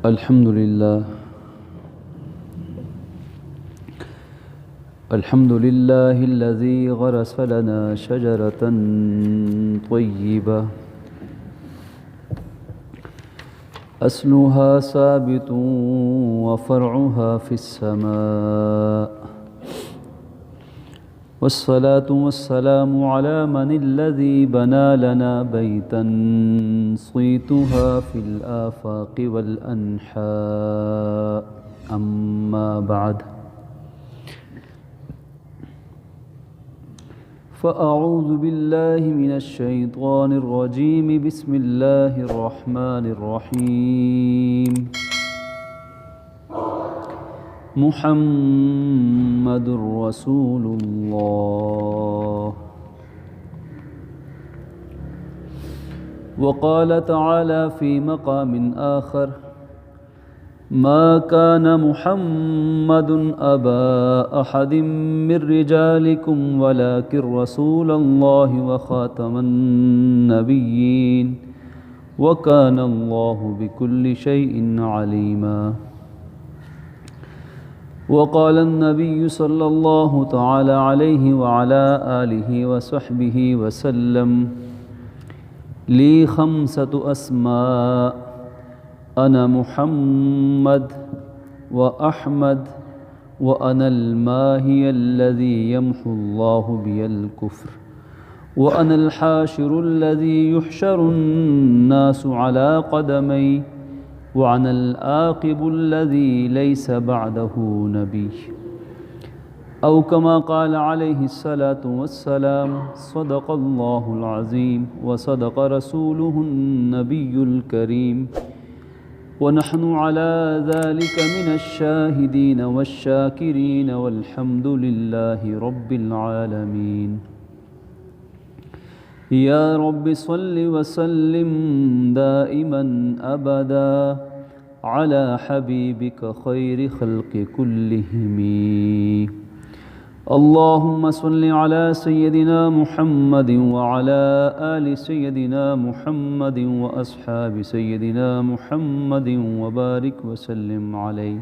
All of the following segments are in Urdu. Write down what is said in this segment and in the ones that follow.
الحمد لله الحمد لله الذي غرس لنا شجرة طيبة أصلها ثابت وفرعها في السماء، والصلاة والسلام على من الذي بنى لنا بيتا صيتها في الآفاق والأنحاء. أما بعد، فأعوذ بالله من الشيطان الرجيم. بسم الله الرحمن الرحيم. محمد رسول الله. وقال تعالى في مقام آخر: ما كان محمد أبا أحد من رجالكم ولكن رسول الله وخاتم النبيين وكان الله بكل شيء عليما. وقال النبي صلى الله تعالى عليه وعلى آله وصحبه وسلم: لي 5 أسماء: أنا محمد وأحمد وأنا الماهي الذي يمحو الله بي الكفر وأنا الحاشر الذي يحشر الناس على قدمي وأنا العاقب الذي ليس بعده نبي، أو كما قال عليه الصلاة والسلام. صدق الله العظيم وصدق رسوله النبي الكريم، ونحن على ذلك من الشاهدين والشاكرين، والحمد لله رب العالمين. يا رب صل وسلم دائما أبدا على حبيبك خير خلق كلهم. اللهم صل على سيدنا محمد وعلى آل سيدنا محمد وأصحاب سيدنا محمد وبارك وسلم عليه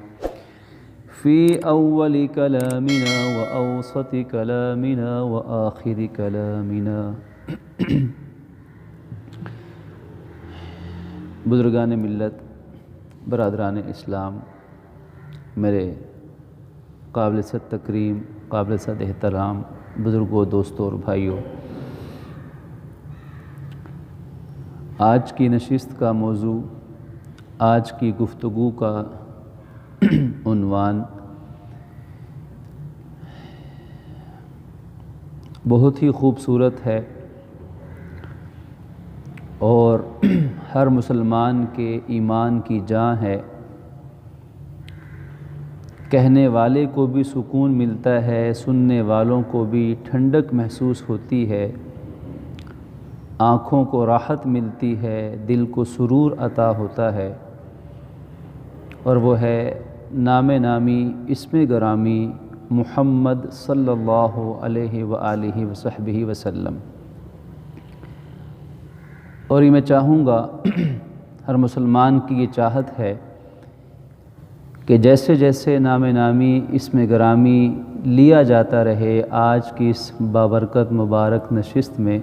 في أول كلامنا وأوسط كلامنا وآخر كلامنا. بزرگان ملت، برادران اسلام، میرے قابل صد تکریم، قابل صد احترام بزرگوں، دوستوں اور بھائیوں، آج کی نشست کا موضوع، آج کی گفتگو کا عنوان بہت ہی خوبصورت ہے اور ہر مسلمان کے ایمان کی جان ہے. کہنے والے کو بھی سکون ملتا ہے، سننے والوں کو بھی ٹھنڈک محسوس ہوتی ہے، آنکھوں کو راحت ملتی ہے، دل کو سرور عطا ہوتا ہے، اور وہ ہے نام نامی، اسم گرامی محمد صلی اللہ علیہ وآلہ وصحبہ وسلم. اور یہ میں چاہوں گا، ہر مسلمان کی یہ چاہت ہے کہ جیسے جیسے نام نامی، اسم گرامی لیا جاتا رہے آج کی اس بابرکت مبارک نشست میں،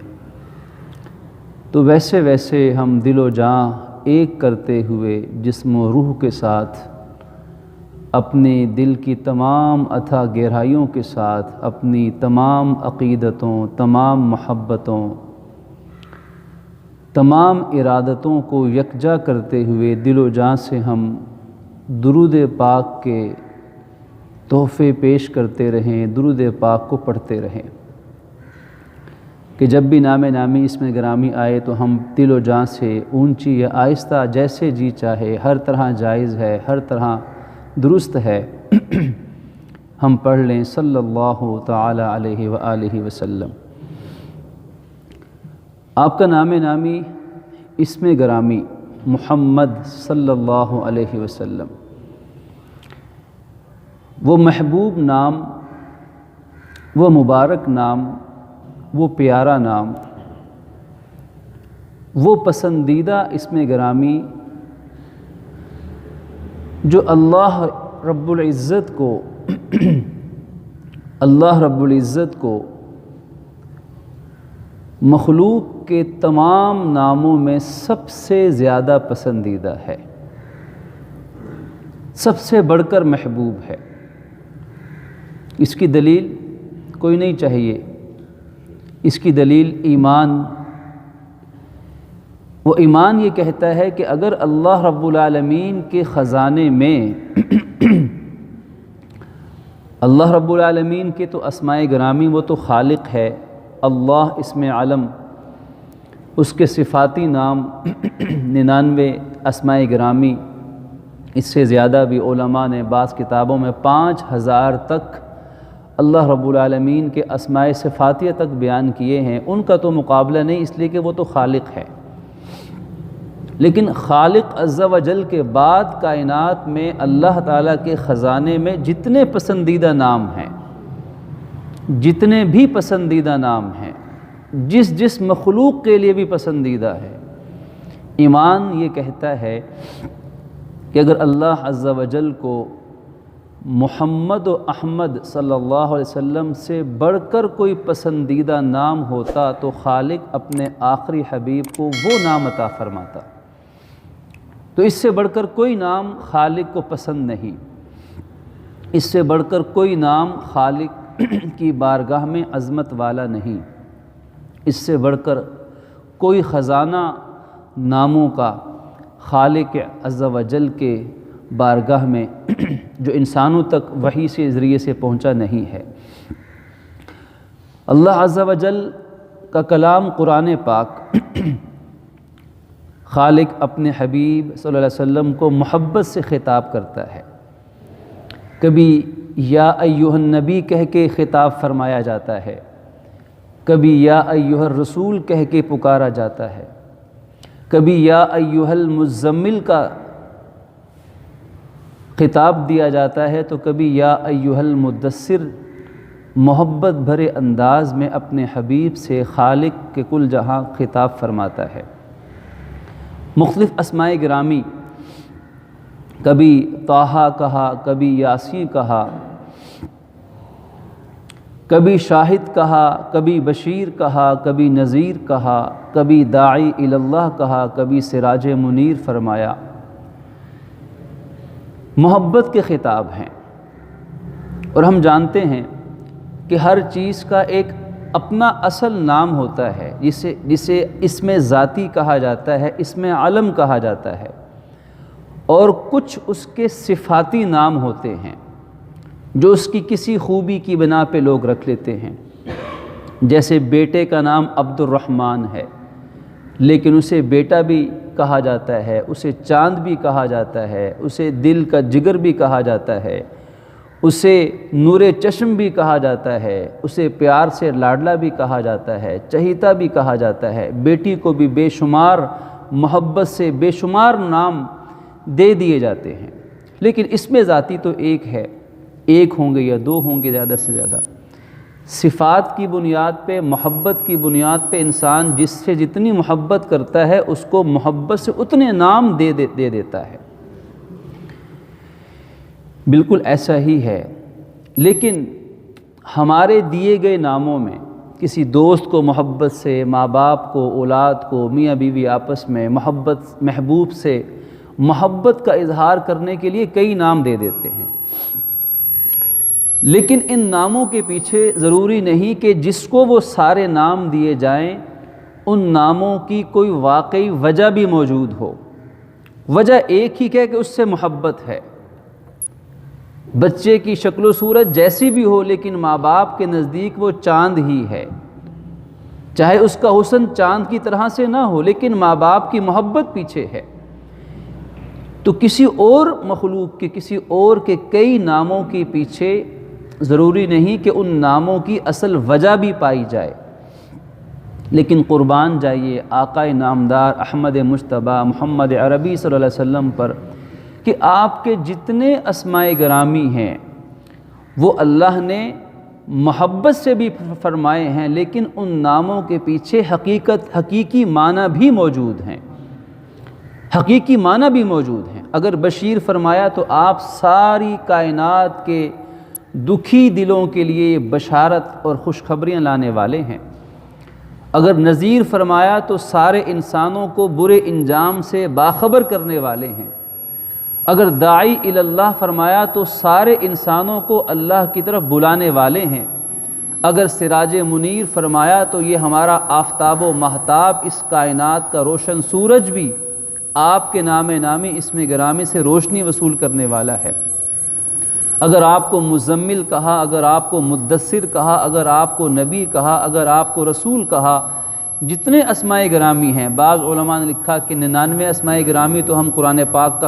تو ویسے ویسے ہم دل و جاں ایک کرتے ہوئے جسم و روح کے ساتھ، اپنے دل کی تمام اتھا گہرائیوں کے ساتھ، اپنی تمام عقیدتوں، تمام محبتوں، تمام ارادتوں کو یکجا کرتے ہوئے دل و جاں سے ہم درود پاک کے تحفے پیش کرتے رہیں، درود پاک کو پڑھتے رہیں، کہ جب بھی نام نامی اسم گرامی آئے تو ہم دل و جاں سے اونچی یا آہستہ جیسے جی چاہے، ہر طرح جائز ہے، ہر طرح درست ہے، ہم پڑھ لیں صلی اللہ تعالی علیہ وآلہ وسلم. آپ کا نام نامی، اسم گرامی محمد صلی اللہ علیہ وسلم، وہ محبوب نام، وہ مبارک نام، وہ پیارا نام، وہ پسندیدہ اسم گرامی جو اللہ رب العزت کو مخلوق کے تمام ناموں میں سب سے زیادہ پسندیدہ ہے، سب سے بڑھ کر محبوب ہے۔ اس کی دلیل کوئی نہیں چاہیے، اس کی دلیل ایمان۔ وہ ایمان یہ کہتا ہے کہ اگر اللہ رب العالمین کے خزانے میں اللہ رب العالمین کے تو اسماء گرامی، وہ تو خالق ہے، اللہ اسم علم، اس کے صفاتی نام 99 اسماء گرامی، اس سے زیادہ بھی علماء نے بعض کتابوں میں 5000 تک اللہ رب العالمین کے اسماء صفاتیہ تک بیان کیے ہیں۔ ان کا تو مقابلہ نہیں، اس لیے کہ وہ تو خالق ہے۔ لیکن خالق عز و جل کے بعد کائنات میں اللہ تعالیٰ کے خزانے میں جتنے پسندیدہ نام ہیں، جتنے بھی پسندیدہ نام ہیں، جس مخلوق کے لیے بھی پسندیدہ ہے، ایمان یہ کہتا ہے کہ اگر اللہ عز و جل کو محمد و احمد صلی اللہ علیہ وسلم سے بڑھ کر کوئی پسندیدہ نام ہوتا تو خالق اپنے آخری حبیب کو وہ نام عطا فرماتا۔ تو اس سے بڑھ کر کوئی نام خالق کو پسند نہیں، اس سے بڑھ کر کوئی نام خالق کی بارگاہ میں عظمت والا نہیں، اس سے بڑھ کر کوئی خزانہ ناموں کا خالق عز و جل کے بارگاہ میں جو انسانوں تک وحی سے ذریعے سے پہنچا نہیں ہے۔ اللہ عز و جل کا کلام قرآن پاک خالق اپنے حبیب صلی اللہ علیہ وسلم کو محبت سے خطاب کرتا ہے۔ کبھی یا ایھا النبی کہہ کے خطاب فرمایا جاتا ہے، کبھی یا ایھا الرسول کہہ کے پکارا جاتا ہے، کبھی یا ایھا المزمل کا خطاب دیا جاتا ہے، تو کبھی یا ایھا المدثر محبت بھرے انداز میں اپنے حبیب سے خالق کے کل جہاں خطاب فرماتا ہے۔ مختلف اسماء گرامی، کبھی طٰہٰ کہا، کبھی یاسین کہا، کبھی شاہد کہا، کبھی بشیر کہا، کبھی نذیر کہا، کبھی داعی الی اللہ کہا، کبھی سراج منیر فرمایا۔ محبت کے خطاب ہیں، اور ہم جانتے ہیں کہ ہر چیز کا ایک اپنا اصل نام ہوتا ہے، جسے اسم ذاتی کہا جاتا ہے، اسم علم کہا جاتا ہے، اور کچھ اس کے صفاتی نام ہوتے ہیں جو اس کی کسی خوبی کی بنا پہ لوگ رکھ لیتے ہیں۔ جیسے بیٹے کا نام عبد الرحمن ہے، لیکن اسے بیٹا بھی کہا جاتا ہے، اسے چاند بھی کہا جاتا ہے، اسے دل کا جگر بھی کہا جاتا ہے، اسے نور چشم بھی کہا جاتا ہے، اسے پیار سے لاڈلا بھی کہا جاتا ہے، چہیتا بھی کہا جاتا ہے۔ بیٹی کو بھی بے شمار محبت سے بے شمار نام دے دیے جاتے ہیں، لیکن اس میں ذاتی تو ایک ہے، ایک ہوں گے یا دو ہوں گے زیادہ سے زیادہ۔ صفات کی بنیاد پہ، محبت کی بنیاد پہ انسان جس سے جتنی محبت کرتا ہے اس کو محبت سے اتنے نام دے دیتا ہے۔ بالکل ایسا ہی ہے، لیکن ہمارے دیے گئے ناموں میں کسی دوست کو محبت سے، ماں باپ کو، اولاد کو، میاں بیوی آپس میں محبوب سے محبت کا اظہار کرنے کے لیے کئی نام دے دیتے ہیں، لیکن ان ناموں کے پیچھے ضروری نہیں کہ جس کو وہ سارے نام دیے جائیں ان ناموں کی کوئی واقعی وجہ بھی موجود ہو۔ وجہ ایک ہی کہ اس سے محبت ہے۔ بچے کی شکل و صورت جیسی بھی ہو، لیکن ماں باپ کے نزدیک وہ چاند ہی ہے، چاہے اس کا حسن چاند کی طرح سے نہ ہو، لیکن ماں باپ کی محبت پیچھے ہے۔ تو کسی اور مخلوق کے، کسی اور کے کئی ناموں کے پیچھے ضروری نہیں کہ ان ناموں کی اصل وجہ بھی پائی جائے، لیکن قربان جائیے آقا نامدار احمد مجتبیٰ محمد عربی صلی اللہ علیہ وسلم پر کہ آپ کے جتنے اسماء گرامی ہیں وہ اللہ نے محبت سے بھی فرمائے ہیں، لیکن ان ناموں کے پیچھے حقیقی معنی بھی موجود ہیں، حقیقی معنی بھی موجود ہیں۔ اگر بشیر فرمایا تو آپ ساری کائنات کے دکھی دلوں کے لیے بشارت اور خوشخبریاں لانے والے ہیں۔ اگر نذیر فرمایا تو سارے انسانوں کو برے انجام سے باخبر کرنے والے ہیں۔ اگر داعی الی اللہ فرمایا تو سارے انسانوں کو اللہ کی طرف بلانے والے ہیں۔ اگر سراج منیر فرمایا تو یہ ہمارا آفتاب و مہتاب، اس کائنات کا روشن سورج بھی آپ کے نام نامی اسم گرامی سے روشنی وصول کرنے والا ہے۔ اگر آپ کو مزمل کہا، اگر آپ کو مدثر کہا، اگر آپ کو نبی کہا، اگر آپ کو رسول کہا، جتنے اسماء گرامی ہیں، بعض علماء نے لکھا کہ 99 اسماء گرامی تو ہم قرآن پاک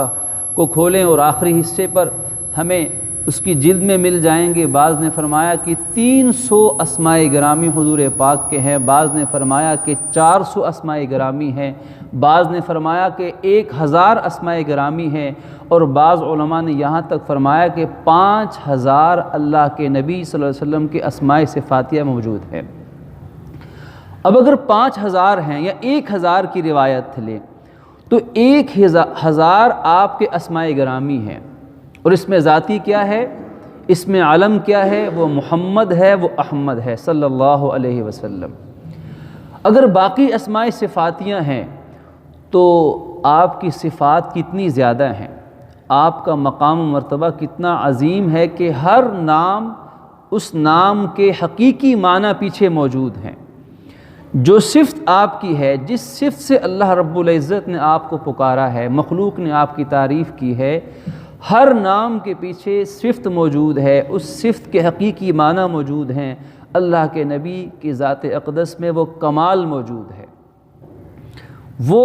کو کھولیں اور آخری حصے پر ہمیں اس کی جلد میں مل جائیں گے۔ بعض نے فرمایا کہ 300 اسماء گرامی حضور پاک کے ہیں، بعض نے فرمایا کہ 400 اسماء گرامی ہیں، بعض نے فرمایا کہ 1000 اسماء گرامی ہیں، اور بعض علماء نے یہاں تک فرمایا کہ 5000 اللہ کے نبی صلی اللہ علیہ وسلم کے اسماء صفاتیہ موجود ہیں۔ اب اگر 5000 ہیں یا 1000 کی روایت لیں تو 1000 آپ کے اسماء گرامی ہیں، اور اس میں ذاتی کیا ہے، اس میں علم کیا ہے، وہ محمد ہے، وہ احمد ہے صلی اللہ علیہ وسلم۔ اگر باقی اسماء صفاتیاں ہیں تو آپ کی صفات کتنی زیادہ ہیں، آپ کا مقام و مرتبہ کتنا عظیم ہے کہ ہر نام اس نام کے حقیقی معنی پیچھے موجود ہیں۔ جو صفت آپ کی ہے، جس صفت سے اللہ رب العزت نے آپ کو پکارا ہے، مخلوق نے آپ کی تعریف کی ہے، ہر نام کے پیچھے صفت موجود ہے، اس صفت کے حقیقی معنی موجود ہیں۔ اللہ کے نبی کی ذات اقدس میں وہ کمال موجود ہے، وہ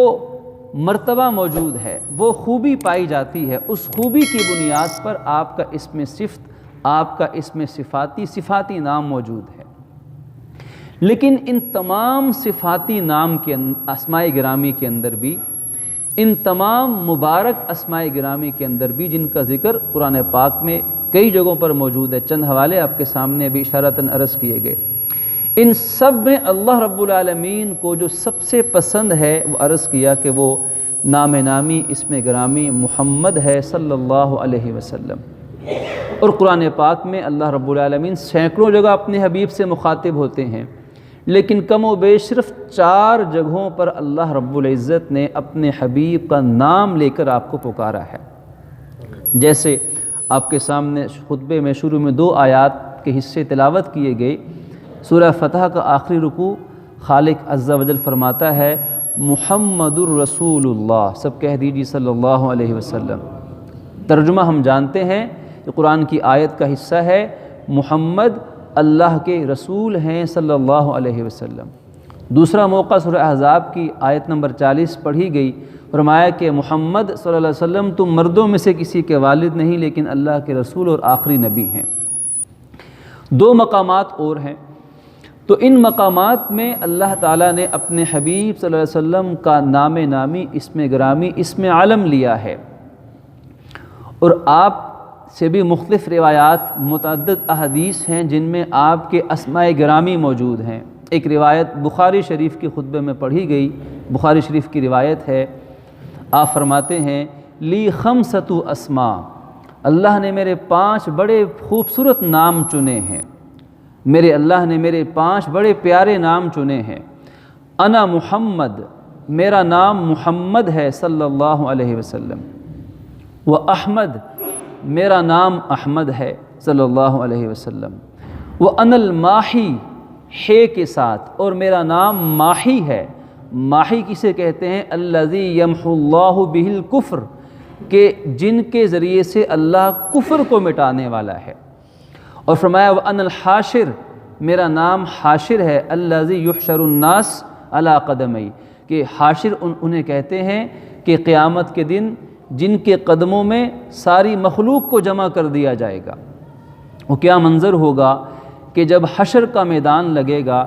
مرتبہ موجود ہے، وہ خوبی پائی جاتی ہے۔ اس خوبی کی بنیاد پر آپ کا اسم صفت، آپ کا اسم صفاتی نام موجود ہے۔ لیکن ان تمام صفاتی نام کے اسماء گرامی کے اندر بھی، ان تمام مبارک اسماء گرامی کے اندر بھی، جن کا ذکر قرآن پاک میں کئی جگہوں پر موجود ہے، چند حوالے آپ کے سامنے بھی اشارتاً عرض کیے گئے، ان سب میں اللہ رب العالمین کو جو سب سے پسند ہے وہ عرض کیا کہ وہ نام نامی اسم گرامی محمد ہے صلی اللہ علیہ وسلم۔ اور قرآن پاک میں اللہ رب العالمین سینکڑوں جگہ اپنے حبیب سے مخاطب ہوتے ہیں، لیکن کم و بیش صرف 4 جگہوں پر اللہ رب العزت نے اپنے حبیب کا نام لے کر آپ کو پکارا ہے۔ جیسے آپ کے سامنے خطبے میں شروع میں 2 آیات کے حصے تلاوت کیے گئے۔ سورہ فتح کا آخری رکوع خالق عز و جل فرماتا ہے محمد الرسول اللہ، سب کہہ دیجیے صلی اللہ علیہ وسلم۔ ترجمہ ہم جانتے ہیں کہ قرآن کی آیت کا حصہ ہے محمد اللہ کے رسول ہیں صلی اللہ علیہ وسلم۔ دوسرا موقع سورہ احزاب کی آیت نمبر 40 پڑھی گئی، فرمایا کہ محمد صلی اللہ علیہ وسلم تم مردوں میں سے کسی کے والد نہیں لیکن اللہ کے رسول اور آخری نبی ہیں۔ 2 مقامات اور ہیں، تو ان مقامات میں اللہ تعالیٰ نے اپنے حبیب صلی اللہ علیہ وسلم کا نام نامی اسم گرامی اسم علم لیا ہے، اور آپ سے بھی مختلف روایات متعدد احادیث ہیں جن میں آپ کے اسماء گرامی موجود ہیں۔ ایک روایت بخاری شریف کی خطبے میں پڑھی گئی، بخاری شریف کی روایت ہے، آپ فرماتے ہیں لی خمسۃ اسماء، اللہ نے میرے 5 بڑے خوبصورت نام چنے ہیں، میرے اللہ نے میرے 5 بڑے پیارے نام چنے ہیں۔ انا محمد، میرا نام محمد ہے صلی اللہ علیہ وسلم، و احمد، میرا نام احمد ہے صلی اللہ علیہ وسلم، وہ انا الماحی، ہے کے ساتھ، اور میرا نام ماحی ہے۔ ماحی کسے کہتے ہیں؟ الذی یمحو اللہ بہ الکفر، کہ جن کے ذریعے سے اللہ کفر کو مٹانے والا ہے۔ اور فرمایا وانا الحاشر، میرا نام حاشر ہے، الذی یحشر الناس علی قدمی، کہ حاشر انہیں کہتے ہیں کہ قیامت کے دن جن کے قدموں میں ساری مخلوق کو جمع کر دیا جائے گا۔ وہ کیا منظر ہوگا کہ جب حشر کا میدان لگے گا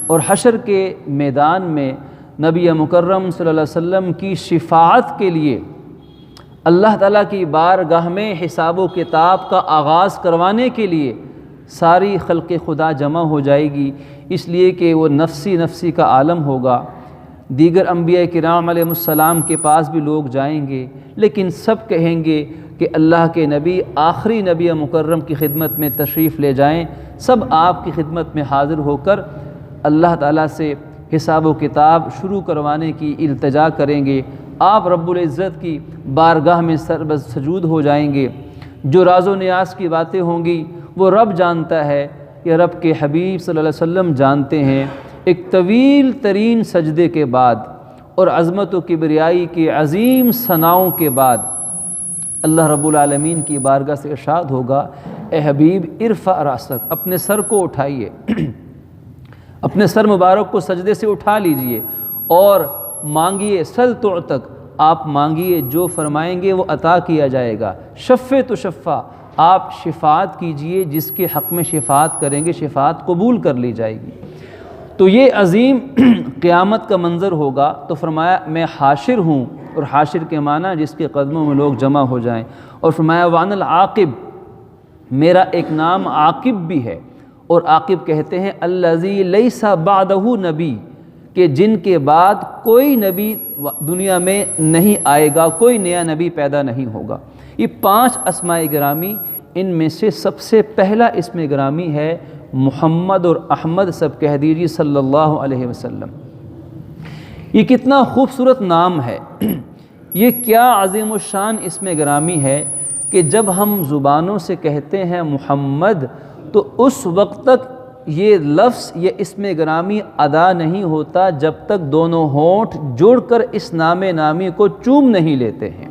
اور حشر کے میدان میں نبی مکرم صلی اللہ علیہ وسلم کی شفاعت کے لیے اللہ تعالیٰ کی بارگاہ میں حساب و کتاب کا آغاز کروانے کے لیے ساری خلق خدا جمع ہو جائے گی، اس لیے کہ وہ نفسی نفسی کا عالم ہوگا۔ دیگر انبیاء کرام علیہ السلام کے پاس بھی لوگ جائیں گے، لیکن سب کہیں گے کہ اللہ کے نبی آخری نبی مکرم کی خدمت میں تشریف لے جائیں۔ سب آپ کی خدمت میں حاضر ہو کر اللہ تعالیٰ سے حساب و کتاب شروع کروانے کی التجا کریں گے۔ آپ رب العزت کی بارگاہ میں سجود ہو جائیں گے۔ جو راز و نیاز کی باتیں ہوں گی وہ رب جانتا ہے، یہ رب کے حبیب صلی اللہ علیہ وسلم جانتے ہیں۔ ایک طویل ترین سجدے کے بعد اور عظمت و کبریائی کے عظیم ثناؤں کے بعد اللہ رب العالمین کی بارگاہ سے ارشاد ہوگا، اے حبیب ارفع راسک، اپنے سر کو اٹھائیے، اپنے سر مبارک کو سجدے سے اٹھا لیجئے اور مانگیے، سل تعطک، آپ مانگیے، جو فرمائیں گے وہ عطا کیا جائے گا۔ شفع تو شفع، آپ شفاعت کیجئے، جس کے حق میں شفاعت کریں گے شفاعت قبول کر لی جائے گی۔ تو یہ عظیم قیامت کا منظر ہوگا۔ تو فرمایا میں حاشر ہوں، اور حاشر کے معنی جس کے قدموں میں لوگ جمع ہو جائیں، اور فرمایا وعن العاقب، میرا ایک نام عاقب بھی ہے، اور عاقب کہتے ہیں الذی لیس بعدہ نبی، کہ جن کے بعد کوئی نبی دنیا میں نہیں آئے گا، کوئی نیا نبی پیدا نہیں ہوگا۔ یہ 5 اسماء گرامی، ان میں سے سب سے پہلا اسم گرامی ہے محمد، اور احمد سب کہہ دیجیے صلی اللہ علیہ وسلم۔ یہ کتنا خوبصورت نام ہے، یہ کیا عظیم الشان اسم گرامی ہے کہ جب ہم زبانوں سے کہتے ہیں محمد تو اس وقت تک یہ لفظ، یہ اسم گرامی ادا نہیں ہوتا جب تک دونوں ہونٹ جڑ کر اس نام نامی کو چوم نہیں لیتے ہیں،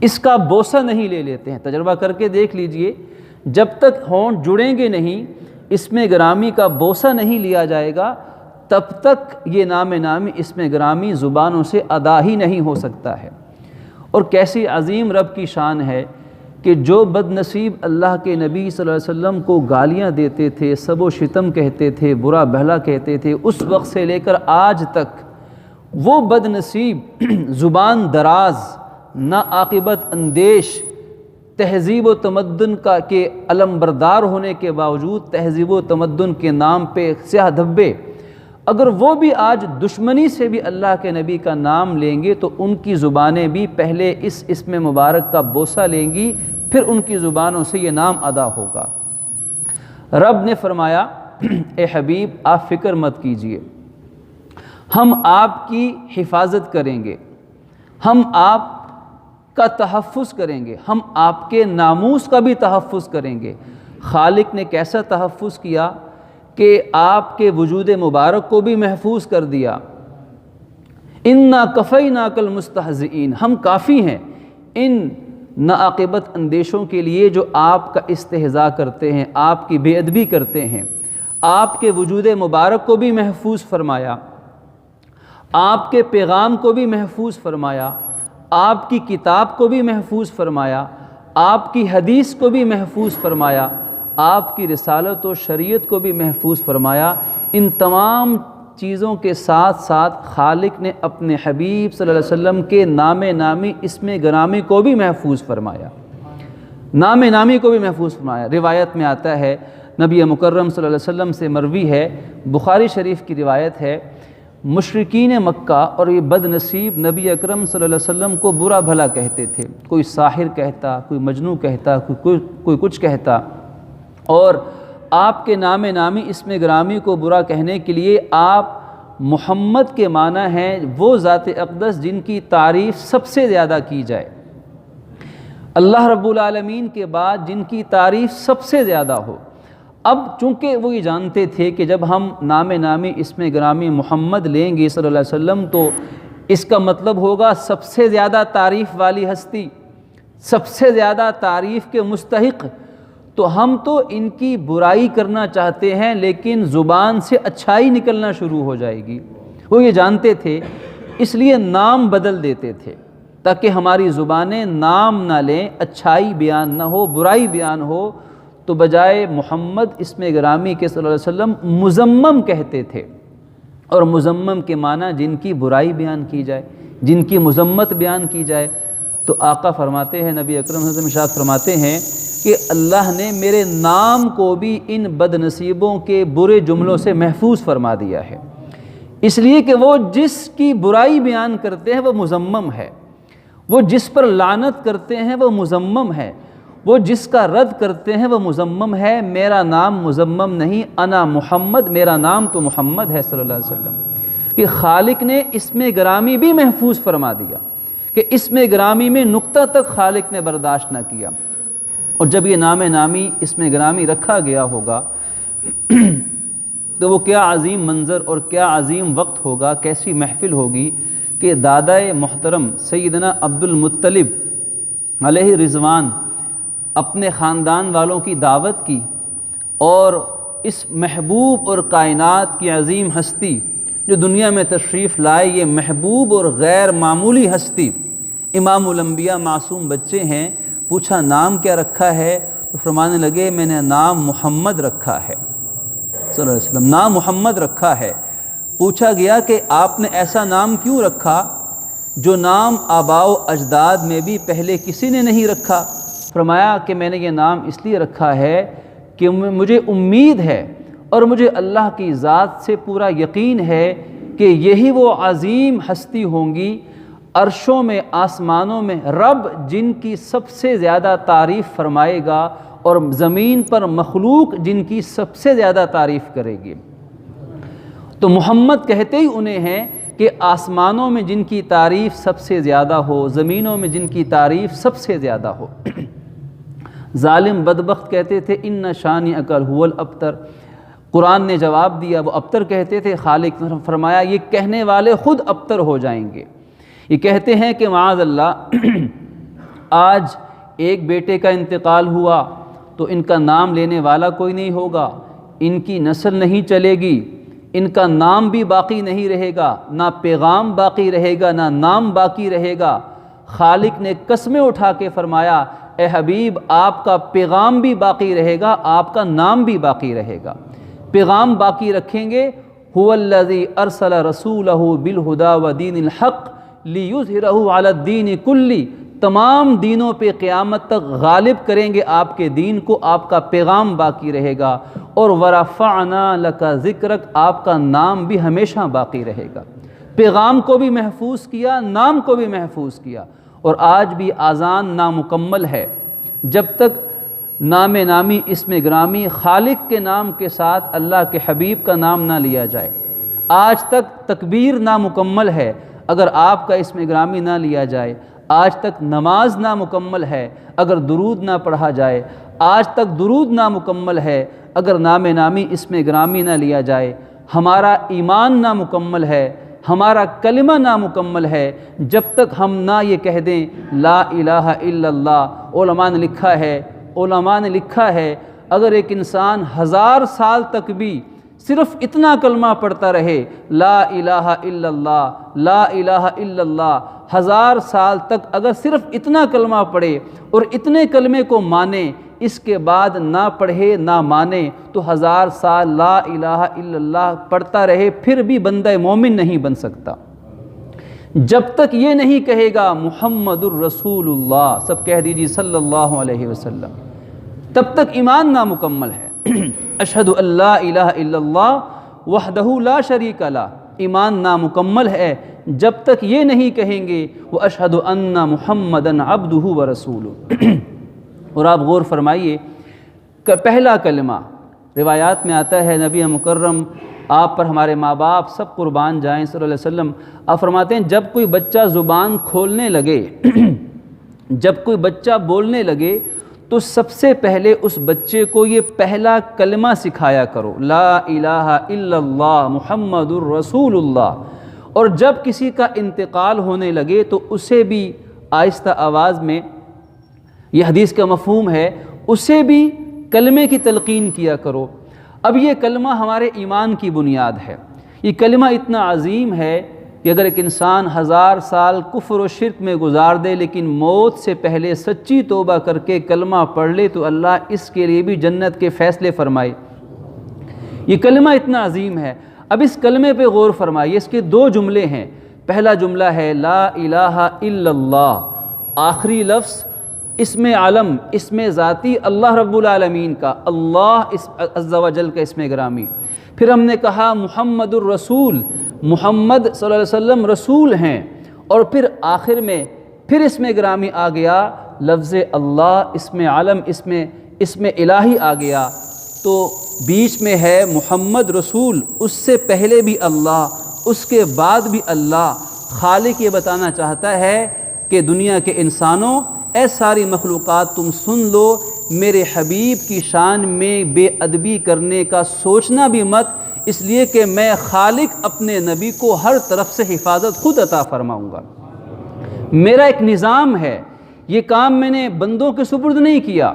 اس کا بوسہ نہیں لے لیتے ہیں۔ تجربہ کر کے دیکھ لیجئے، جب تک ہونٹ جڑیں گے نہیں، اسم گرامی کا بوسہ نہیں لیا جائے گا، تب تک یہ نام نامی اسم گرامی زبانوں سے ادا ہی نہیں ہو سکتا ہے۔ اور کیسی عظیم رب کی شان ہے کہ جو بد نصیب اللہ کے نبی صلی اللہ علیہ وسلم کو گالیاں دیتے تھے، سب و شتم کہتے تھے، برا بھلا کہتے تھے، اس وقت سے لے کر آج تک وہ بد نصیب زبان دراز، ناعاقبت اندیش، تہذیب و تمدن کے علمبردار ہونے کے باوجود تہذیب و تمدن کے نام پہ سیاہ دھبے، اگر وہ بھی آج دشمنی سے بھی اللہ کے نبی کا نام لیں گے تو ان کی زبانیں بھی پہلے اس اسم مبارک کا بوسہ لیں گی، پھر ان کی زبانوں سے یہ نام ادا ہوگا۔ رب نے فرمایا اے حبیب آپ فکر مت کیجئے، ہم آپ کی حفاظت کریں گے، ہم آپ کا تحفظ کریں گے، ہم آپ کے ناموس کا بھی تحفظ کریں گے۔ خالق نے کیسا تحفظ کیا کہ آپ کے وجود مبارک کو بھی محفوظ کر دیا۔ اِنَّا كَفَيْنَاكَ الْمُسْتَهْزِئِينَ، ہم کافی ہیں ان ناعاقبت اندیشوں کے لیے جو آپ کا استہزاء کرتے ہیں، آپ کی بے ادبی کرتے ہیں۔ آپ کے وجود مبارک کو بھی محفوظ فرمایا، آپ کے پیغام کو بھی محفوظ فرمایا، آپ کی کتاب کو بھی محفوظ فرمایا، آپ کی حدیث کو بھی محفوظ فرمایا، آپ کی رسالت و شریعت کو بھی محفوظ فرمایا۔ ان تمام چیزوں کے ساتھ ساتھ خالق نے اپنے حبیب صلی اللہ علیہ وسلم کے نام نامی اسم گرامی کو بھی محفوظ فرمایا، نام نامی کو بھی محفوظ فرمایا۔ روایت میں آتا ہے، نبی مکرم صلی اللہ علیہ وسلم سے مروی ہے، بخاری شریف کی روایت ہے، مشرکین مکہ اور یہ بد نصیب نبی اکرم صلی اللہ علیہ وسلم کو برا بھلا کہتے تھے، کوئی ساحر کہتا، کوئی مجنوں کہتا، کوئی کچھ کہتا، اور آپ کے نام نامی اسم گرامی کو برا کہنے کے لیے آپ محمد کے معنی ہیں وہ ذات اقدس جن کی تعریف سب سے زیادہ کی جائے، اللہ رب العالمین کے بعد جن کی تعریف سب سے زیادہ ہو۔ اب چونکہ وہ یہ جانتے تھے کہ جب ہم نام نامی اسم گرامی محمد لیں گے صلی اللہ علیہ وسلم تو اس کا مطلب ہوگا سب سے زیادہ تعریف والی ہستی، سب سے زیادہ تعریف کے مستحق، تو ہم تو ان کی برائی کرنا چاہتے ہیں لیکن زبان سے اچھائی نکلنا شروع ہو جائے گی۔ وہ یہ جانتے تھے، اس لیے نام بدل دیتے تھے تاکہ ہماری زبانیں نام نہ لیں، اچھائی بیان نہ ہو، برائی بیان ہو، تو بجائے محمد اسم گرامی کے صلی اللہ علیہ وسلم مذمم کہتے تھے، اور مذمم کے معنی جن کی برائی بیان کی جائے، جن کی مذمت بیان کی جائے۔ تو آقا فرماتے ہیں، نبی اکرم صلی اللہ علیہ وسلم ارشاد فرماتے ہیں کہ اللہ نے میرے نام کو بھی ان بد نصیبوں کے برے جملوں سے محفوظ فرما دیا ہے۔ اس لیے کہ وہ جس کی برائی بیان کرتے ہیں وہ مذمم ہے، وہ جس پر لعنت کرتے ہیں وہ مذمم ہے، وہ جس کا رد کرتے ہیں وہ مذمم ہے۔ میرا نام مذمم نہیں، انا محمد، میرا نام تو محمد ہے صلی اللہ علیہ وسلم۔ کہ خالق نے اسم گرامی بھی محفوظ فرما دیا کہ اسم گرامی میں نقطہ تک خالق نے برداشت نہ کیا۔ اور جب یہ نام نامی اسم گرامی رکھا گیا ہوگا تو وہ کیا عظیم منظر اور کیا عظیم وقت ہوگا، کیسی محفل ہوگی کہ دادائے محترم سیدنا عبد المطلب علیہ رضوان اپنے خاندان والوں کی دعوت کی، اور اس محبوب اور کائنات کی عظیم ہستی جو دنیا میں تشریف لائے، یہ محبوب اور غیر معمولی ہستی امام الانبیاء معصوم بچے ہیں، پوچھا نام کیا رکھا ہے؟ تو فرمانے لگے میں نے نام محمد رکھا ہے صلی اللہ علیہ وسلم، نام محمد رکھا ہے۔ پوچھا گیا کہ آپ نے ایسا نام کیوں رکھا جو نام آباء و اجداد میں بھی پہلے کسی نے نہیں رکھا؟ فرمایا کہ میں نے یہ نام اس لیے رکھا ہے کہ مجھے امید ہے اور مجھے اللہ کی ذات سے پورا یقین ہے کہ یہی وہ عظیم ہستی ہوں گی عرشوں میں، آسمانوں میں، رب جن کی سب سے زیادہ تعریف فرمائے گا اور زمین پر مخلوق جن کی سب سے زیادہ تعریف کرے گی۔ تو محمد کہتے ہی انہیں ہیں کہ آسمانوں میں جن کی تعریف سب سے زیادہ ہو، زمینوں میں جن کی تعریف سب سے زیادہ ہو۔ ظالم بدبخت کہتے تھے ان شانئک هو الابتر، قرآن نے جواب دیا وہ ابتر کہتے تھے، خالق نے فرمایا یہ کہنے والے خود ابتر ہو جائیں گے۔ یہ کہتے ہیں کہ معاذ اللہ آج ایک بیٹے کا انتقال ہوا تو ان کا نام لینے والا کوئی نہیں ہوگا، ان کی نسل نہیں چلے گی، ان کا نام بھی باقی نہیں رہے گا، نہ پیغام باقی رہے گا نہ نام باقی رہے گا۔ خالق نے قسمیں اٹھا کے فرمایا اے حبیب آپ کا پیغام بھی باقی رہے گا، آپ کا نام بھی باقی رہے گا۔ پیغام باقی رکھیں گے، هو الذی ارسل رسولہ بالہدی ودین الحق لیظہرہ علی الدین کلہ، تمام دینوں پہ قیامت تک غالب کریں گے آپ کے دین کو، آپ کا پیغام باقی رہے گا۔ اور ورفعنا لک ذکرک، آپ کا نام بھی ہمیشہ باقی رہے گا۔ پیغام کو بھی محفوظ کیا، نام کو بھی محفوظ کیا۔ اور آج بھی آذان نامکمل ہے جب تک نام نامی اسم گرامی خالق کے نام کے ساتھ اللہ کے حبیب کا نام نہ لیا جائے۔ آج تک تکبیر نامکمل ہے اگر آپ کا اسم گرامی نہ لیا جائے۔ آج تک نماز نامکمل ہے اگر درود نہ پڑھا جائے۔ آج تک درود نامکمل ہے اگر نام نامی اسم گرامی نہ لیا جائے۔ ہمارا ایمان نامکمل ہے، ہمارا کلمہ نامکمل ہے جب تک ہم نہ یہ کہہ دیں لا الہ الا اللہ۔ علماء نے لکھا ہے اگر ایک انسان 1000 سال تک بھی صرف اتنا کلمہ پڑھتا رہے لا الہ الا اللہ لا الہ الا اللہ، 1000 سال تک اگر صرف اتنا کلمہ پڑھے اور اتنے کلمے کو مانے، اس کے بعد نہ پڑھے نہ مانے تو 1000 سال لا الہ الا اللہ پڑھتا رہے پھر بھی بندہ مومن نہیں بن سکتا۔ جب تک یہ نہیں کہے گا محمد الرسول اللہ، سب کہہ دیجیے صلی اللہ علیہ وسلم، تب تک ایمان نامکمل ہے۔ اشہد ان لا الہ الا اللہ وحدہ لا شریک لہ، ایمان نامکمل ہے جب تک یہ نہیں کہیں گے واشہد ان محمدا عبدہ ورسولہ۔ اور آپ غور فرمائیے پہلا کلمہ روایات میں آتا ہے، نبی مکرم آپ پر ہمارے ماں باپ سب قربان جائیں صلی اللہ علیہ وسلم، آپ فرماتے ہیں جب کوئی بچہ زبان کھولنے لگے جب کوئی بچہ بولنے لگے تو سب سے پہلے اس بچے کو یہ پہلا کلمہ سکھایا کرو، لا الہ الا اللہ محمد الرسول اللہ۔ اور جب کسی کا انتقال ہونے لگے تو اسے بھی آہستہ آواز میں، یہ حدیث کا مفہوم ہے، اسے بھی کلمے کی تلقین کیا کرو۔ اب یہ کلمہ ہمارے ایمان کی بنیاد ہے۔ یہ کلمہ اتنا عظیم ہے کہ اگر ایک انسان 1000 سال کفر و شرک میں گزار دے لیکن موت سے پہلے سچی توبہ کر کے کلمہ پڑھ لے تو اللہ اس کے لیے بھی جنت کے فیصلے فرمائے۔ یہ کلمہ اتنا عظیم ہے۔ اب اس کلمے پہ غور فرمائیے، اس کے 2 جملے ہیں۔ پہلا جملہ ہے لا الہ الا اللہ، آخری لفظ اسم علم، اسم ذاتی اللہ رب العالمین کا، اللہ عز و جل کا اسم گرامی۔ پھر ہم نے کہا محمد الرسول، محمد صلی اللہ علیہ وسلم رسول ہیں، اور پھر آخر میں پھر اسم گرامی آ گیا لفظ اللہ، اسم عالم، اسم الہی آ گیا، تو بیچ میں ہے محمد رسول، اس سے پہلے بھی اللہ، اس کے بعد بھی اللہ۔ خالق یہ بتانا چاہتا ہے کہ دنیا کے انسانوں، اے ساری مخلوقات تم سن لو، میرے حبیب کی شان میں بے ادبی کرنے کا سوچنا بھی مت، اس لیے کہ میں خالق اپنے نبی کو ہر طرف سے حفاظت خود عطا فرماؤں گا۔ میرا ایک نظام ہے، یہ کام میں نے بندوں کے سپرد نہیں کیا،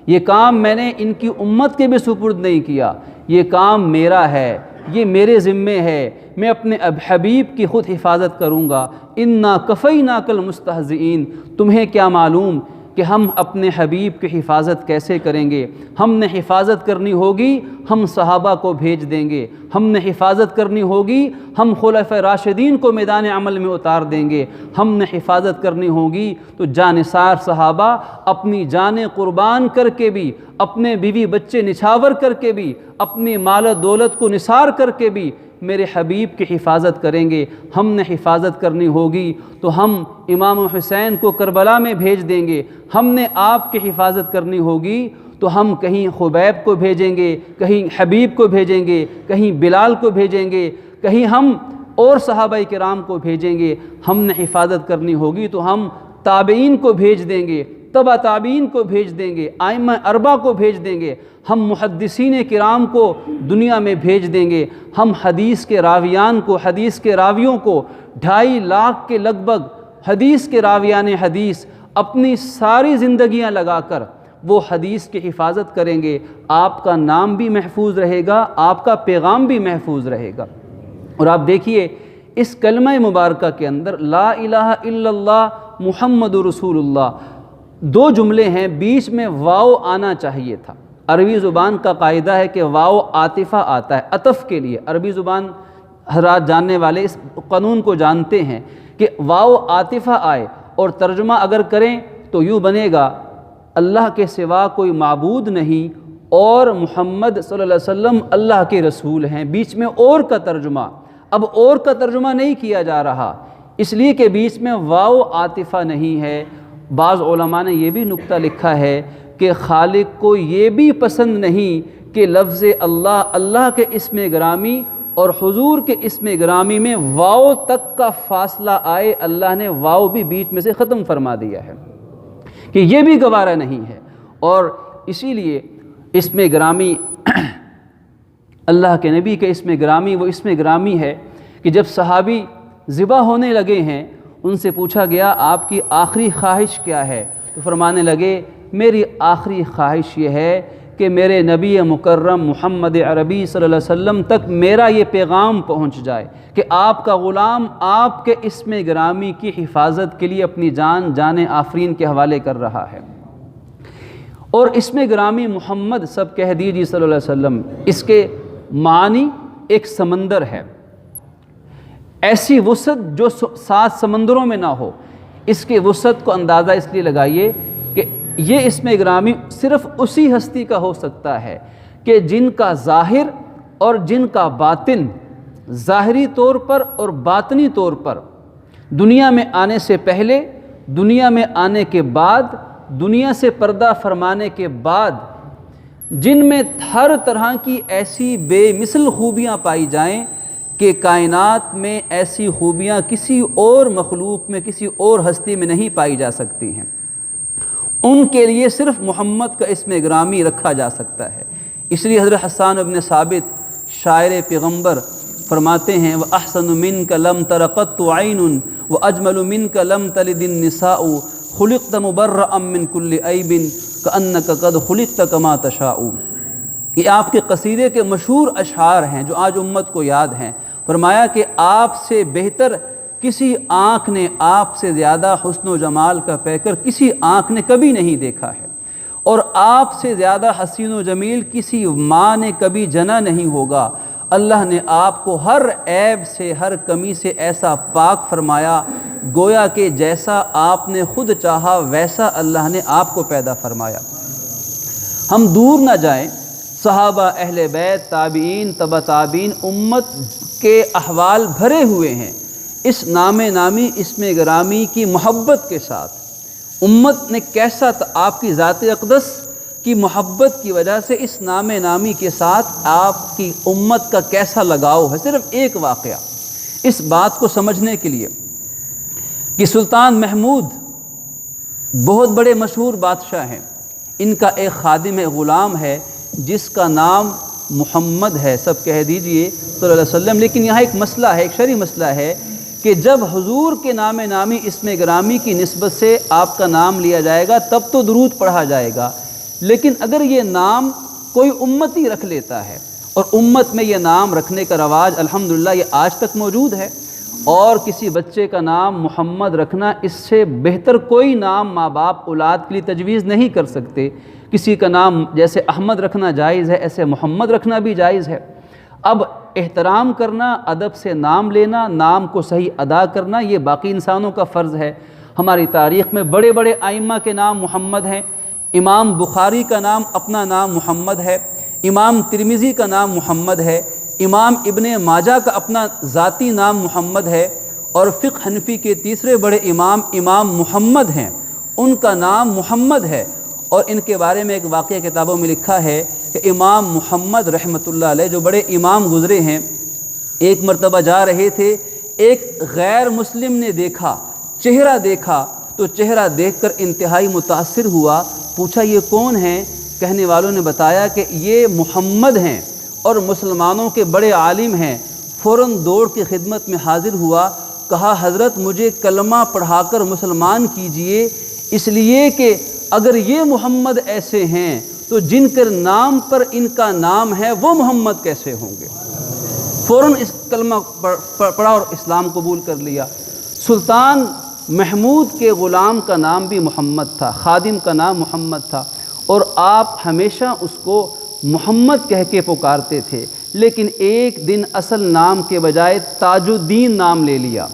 یہ کام میں نے ان کی امت کے بھی سپرد نہیں کیا، یہ کام میرا ہے، یہ میرے ذمے ہے، میں اپنے حبیب کی خود حفاظت کروں گا۔ انا کفیناک المستہزئین، تمہیں کیا معلوم کہ ہم اپنے حبیب کی حفاظت کیسے کریں گے؟ ہم نے حفاظت کرنی ہوگی، ہم صحابہ کو بھیج دیں گے، ہم نے حفاظت کرنی ہوگی، ہم خلفائے راشدین کو میدان عمل میں اتار دیں گے، ہم نے حفاظت کرنی ہوگی تو جانثار صحابہ اپنی جانیں قربان کر کے بھی، اپنے بیوی بچے نچھاور کر کے بھی، اپنی مال و دولت کو نثار کر کے بھی میرے حبیب کی حفاظت کریں گے۔ ہم نے حفاظت کرنی ہوگی تو ہم امام حسین کو کربلا میں بھیج دیں گے، ہم نے آپ کی حفاظت کرنی ہوگی تو ہم کہیں خبیب کو بھیجیں گے، کہیں حبیب کو بھیجیں گے، کہیں بلال کو بھیجیں گے، کہیں ہم اور صحابہ کرام کو بھیجیں گے۔ ہم نے حفاظت کرنی ہوگی تو ہم تابعین کو بھیج دیں گے، تبع تابعین کو بھیج دیں گے، ائمہ اربعہ کو بھیج دیں گے، ہم محدثین کرام کو دنیا میں بھیج دیں گے، ہم حدیث کے راویان کو، حدیث کے راویوں کو 2.5 لاکھ کے لگ بھگ حدیث کے راویان حدیث اپنی ساری زندگیاں لگا کر وہ حدیث کی حفاظت کریں گے۔ آپ کا نام بھی محفوظ رہے گا، آپ کا پیغام بھی محفوظ رہے گا۔ اور آپ دیکھیے اس کلمہ مبارکہ کے اندر لا الہ الا اللہ محمد رسول اللہ 2 جملے ہیں، بیچ میں واو آنا چاہیے تھا۔ عربی زبان کا قاعدہ ہے کہ واو عاطفہ آتا ہے عطف کے لیے، عربی زبان حضرات جاننے والے اس قانون کو جانتے ہیں کہ واو عاطفہ آئے اور ترجمہ اگر کریں تو یوں بنے گا اللہ کے سوا کوئی معبود نہیں اور محمد صلی اللہ علیہ وسلم اللہ کے رسول ہیں، بیچ میں اور کا ترجمہ، اب اور کا ترجمہ نہیں کیا جا رہا اس لیے کہ بیچ میں واو عاطفہ نہیں ہے۔ بعض علماء نے یہ بھی نکتہ لکھا ہے کہ خالق کو یہ بھی پسند نہیں کہ لفظ اللہ، اللہ کے اسم گرامی اور حضور کے اسم گرامی میں واو تک کا فاصلہ آئے، اللہ نے واو بھی بیچ میں سے ختم فرما دیا ہے کہ یہ بھی گوارا نہیں ہے۔ اور اسی لیے اسم گرامی اللہ کے نبی کے اسم گرامی وہ اسم گرامی ہے کہ جب صحابی ذبح ہونے لگے ہیں ان سے پوچھا گیا آپ کی آخری خواہش کیا ہے، تو فرمانے لگے میری آخری خواہش یہ ہے کہ میرے نبی مکرم محمد عربی صلی اللہ علیہ وسلم تک میرا یہ پیغام پہنچ جائے کہ آپ کا غلام آپ کے اسم گرامی کی حفاظت کے لیے اپنی جان آفرین کے حوالے کر رہا ہے۔ اور اسم گرامی محمد سب کہہ دیجیے صلی اللہ علیہ وسلم، اس کے معنی ایک سمندر ہے، ایسی وسعت جو 7 سمندروں میں نہ ہو، اس کے وسعت کو اندازہ اس لیے لگائیے کہ یہ اسم گرامی صرف اسی ہستی کا ہو سکتا ہے کہ جن کا ظاہر اور جن کا باطن، ظاہری طور پر اور باطنی طور پر دنیا میں آنے سے پہلے، دنیا میں آنے کے بعد، دنیا سے پردہ فرمانے کے بعد جن میں ہر طرح کی ایسی بے مثل خوبیاں پائی جائیں کہ کائنات میں ایسی خوبیاں کسی اور مخلوق میں، کسی اور ہستی میں نہیں پائی جا سکتی ہیں، ان کے لیے صرف محمد کا اسم گرامی رکھا جا سکتا ہے۔ اس لیے حضرت حسان بن ثابت شاعر پیغمبر فرماتے ہیں وَأَحْسَنُ مِنْكَ لَمْ تَرَ قَطُّ عَيْنٌ وَأَجْمَلُ مِنْكَ لَمْ تَلِدِ النِّسَاءُ خُلِقْتَ مُبَرَّأً مِنْ كُلِّ عَيْبٍ كَأَنَّكَ قَدْ خُلِقْتَ كَمَا تَشَاءُ۔ یہ آپ کے قصیدے کے مشہور اشعار ہیں جو آج امت کو یاد ہیں۔ فرمایا کہ آپ سے بہتر کسی آنکھ نے، آپ سے زیادہ حسن و جمال کا پیکر کسی آنکھ نے کبھی نہیں دیکھا ہے، اور آپ سے زیادہ حسین و جمیل کسی ماں نے کبھی جنا نہیں ہوگا۔ اللہ نے آپ کو ہر عیب سے، ہر کمی سے ایسا پاک فرمایا گویا کہ جیسا آپ نے خود چاہا ویسا اللہ نے آپ کو پیدا فرمایا۔ ہم دور نہ جائیں، صحابہ، اہل بیت، تابعین، تبع تابعین، امت کے احوال بھرے ہوئے ہیں اس نام نامی اسم گرامی کی محبت کے ساتھ۔ امت نے کیسا آپ کی ذات اقدس کی محبت کی وجہ سے اس نام نامی کے ساتھ آپ کی امت کا کیسا لگاؤ ہے۔ صرف ایک واقعہ اس بات کو سمجھنے کے لیے کہ سلطان محمود بہت بڑے مشہور بادشاہ ہیں، ان کا ایک خادم غلام ہے جس کا نام محمد ہے، سب کہہ دیجئے صلی اللہ علیہ وسلم۔ لیکن یہاں ایک مسئلہ ہے، ایک شرعی مسئلہ ہے کہ جب حضور کے نام نامی اسم گرامی کی نسبت سے آپ کا نام لیا جائے گا تب تو درود پڑھا جائے گا، لیکن اگر یہ نام کوئی امتی رکھ لیتا ہے، اور امت میں یہ نام رکھنے کا رواج الحمدللہ یہ آج تک موجود ہے، اور کسی بچے کا نام محمد رکھنا اس سے بہتر کوئی نام ماں باپ اولاد کے لیے تجویز نہیں کر سکتے۔ کسی کا نام جیسے احمد رکھنا جائز ہے، ایسے محمد رکھنا بھی جائز ہے۔ اب احترام کرنا، ادب سے نام لینا، نام کو صحیح ادا کرنا، یہ باقی انسانوں کا فرض ہے۔ ہماری تاریخ میں بڑے بڑے ائمہ کے نام محمد ہیں۔ امام بخاری کا نام اپنا نام محمد ہے، امام ترمذی کا نام محمد ہے، امام ابن ماجہ کا اپنا ذاتی نام محمد ہے، اور فقہ حنفی کے تیسرے بڑے امام محمد ہیں، ان کا نام محمد ہے۔ اور ان کے بارے میں ایک واقعہ کتابوں میں لکھا ہے کہ امام محمد رحمۃ اللہ علیہ جو بڑے امام گزرے ہیں، ایک مرتبہ جا رہے تھے، ایک غیر مسلم نے دیکھا، چہرہ دیکھا تو چہرہ دیکھ کر انتہائی متاثر ہوا، پوچھا یہ کون ہیں؟ کہنے والوں نے بتایا کہ یہ محمد ہیں اور مسلمانوں کے بڑے عالم ہیں۔ فوراً دوڑ کی خدمت میں حاضر ہوا، کہا حضرت مجھے کلمہ پڑھا کر مسلمان کیجئے، اس لیے کہ اگر یہ محمد ایسے ہیں تو جن کے نام پر ان کا نام ہے وہ محمد کیسے ہوں گے؟ فوراً اس کلمہ پڑھا اور اسلام قبول کر لیا۔ سلطان محمود کے غلام کا نام بھی محمد تھا، خادم کا نام محمد تھا، اور آپ ہمیشہ اس کو محمد کہہ کے پکارتے تھے، لیکن ایک دن اصل نام کے بجائے تاج الدین نام لے لیا،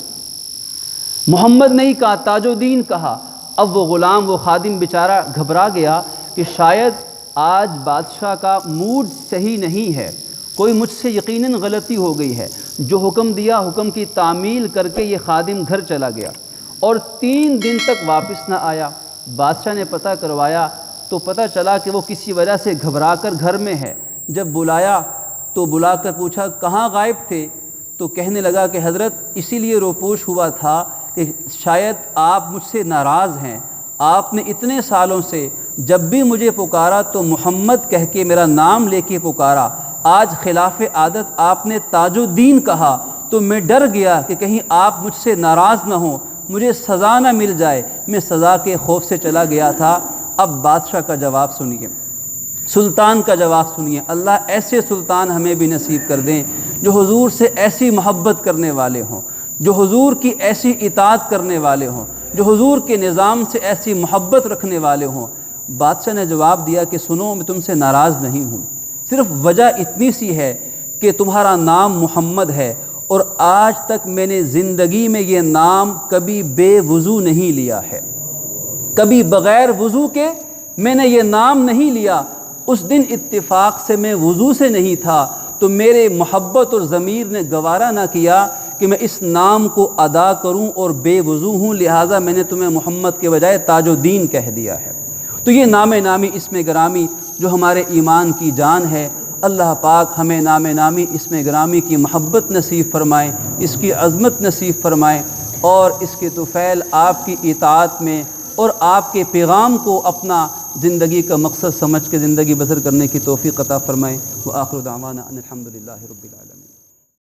محمد نہیں کہا، تاج الدین کہا۔ اب وہ غلام، وہ خادم بیچارہ گھبرا گیا کہ شاید آج بادشاہ کا موڈ صحیح نہیں ہے، کوئی مجھ سے یقیناً غلطی ہو گئی ہے۔ جو حکم دیا حکم کی تعمیل کر کے یہ خادم گھر چلا گیا اور 3 دن تک واپس نہ آیا۔ بادشاہ نے پتہ کروایا تو پتہ چلا کہ وہ کسی وجہ سے گھبرا کر گھر میں ہے۔ جب بلایا تو بلا کر پوچھا کہاں غائب تھے؟ تو کہنے لگا کہ حضرت اسی لیے روپوش ہوا تھا کہ شاید آپ مجھ سے ناراض ہیں، آپ نے اتنے سالوں سے جب بھی مجھے پکارا تو محمد کہہ کے میرا نام لے کے پکارا، آج خلاف عادت آپ نے تاج الدین کہا تو میں ڈر گیا کہ کہیں آپ مجھ سے ناراض نہ ہوں، مجھے سزا نہ مل جائے، میں سزا کے خوف سے چلا گیا تھا۔ اب بادشاہ کا جواب سنیے، سلطان کا جواب سنیے۔ اللہ ایسے سلطان ہمیں بھی نصیب کر دیں جو حضور سے ایسی محبت کرنے والے ہوں، جو حضور کی ایسی اطاعت کرنے والے ہوں، جو حضور کے نظام سے ایسی محبت رکھنے والے ہوں۔ بادشاہ نے جواب دیا کہ سنو، میں تم سے ناراض نہیں ہوں، صرف وجہ اتنی سی ہے کہ تمہارا نام محمد ہے، اور آج تک میں نے زندگی میں یہ نام کبھی بے وضو نہیں لیا ہے، کبھی بغیر وضو کے میں نے یہ نام نہیں لیا۔ اس دن اتفاق سے میں وضو سے نہیں تھا تو میرے محبت اور ضمیر نے گوارا نہ کیا کہ میں اس نام کو ادا کروں، اور بے وضو ہوں، لہٰذا میں نے تمہیں محمد کے بجائے تاج الدین کہہ دیا ہے۔ تو یہ نام نامی اسم گرامی جو ہمارے ایمان کی جان ہے، اللہ پاک ہمیں نام نامی اسم گرامی کی محبت نصیب فرمائے، اس کی عظمت نصیب فرمائے، اور اس کے طفیل آپ کی اطاعت میں اور آپ کے پیغام کو اپنا زندگی کا مقصد سمجھ کے زندگی بسر کرنے کی توفیق عطا فرمائے۔ وآخر دعوانا ان الحمد للہ رب العالمین۔